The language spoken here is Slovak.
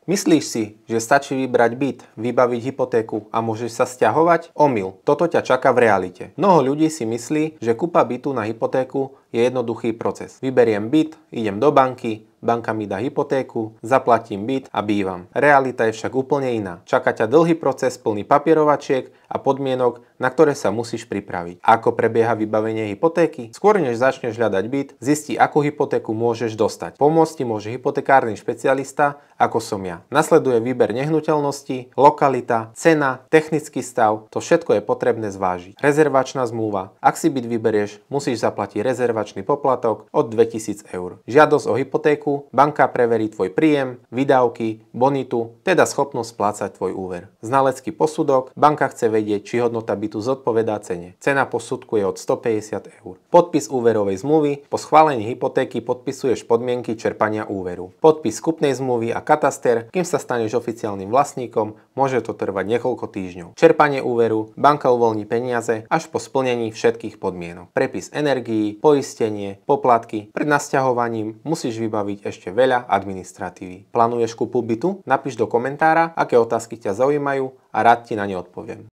Myslíš si, že stačí vybrať byt, vybaviť hypotéku a môžeš sa sťahovať? Omyl. Toto ťa čaká v realite. Mnoho ľudí si myslí, že kúpa bytu na hypotéku je jednoduchý proces. Vyberiem byt, idem do banky, banka mi dá hypotéku, zaplatím byt a bývam. Realita je však úplne iná. Čaká ťa dlhý proces plný papierovačiek a podmienok, na ktoré sa musíš pripraviť. Ako prebieha vybavenie hypotéky? Skôr než začneš hľadať byt, zisti, akú hypotéku môžeš dostať. Pomôcť ti môže hypotekárny špecialista, ako som ja. Nasleduje výber nehnuteľnosti, lokalita, cena, technický stav, to všetko je potrebné zvážiť. Rezervačná zmluva. Ak si byt vyberieš, musíš zaplatiť rezervačný poplatok od 2000 eur. Žiadosť o hypotéku, banka preverí tvoj príjem, výdavky, bonitu, teda schopnosť splácať tvoj úver. Znalecký posudok, banka chce vedieť, či hodnota bytu zodpovedá cene. Cena posudku je od 150 eur. Podpis úverovej zmluvy, po schválení hypotéky podpisuješ podmienky čerpania úveru. Podpis kúpnej zmluvy a kataster, kým sa staneš oficiálnym vlastníkom, môže to trvať niekoľko týždňov. Čerpanie úveru, banka uvoľní peniaze až po splnení všetkých podmienok. Prepis energií, poistenie, poplatky. Pred nasťahovaním musíš vybaviť ešte veľa administratívy. Plánuješ kúpu bytu? Napíš do komentára, aké otázky ťa zaujímajú a rád ti na ne odpoviem.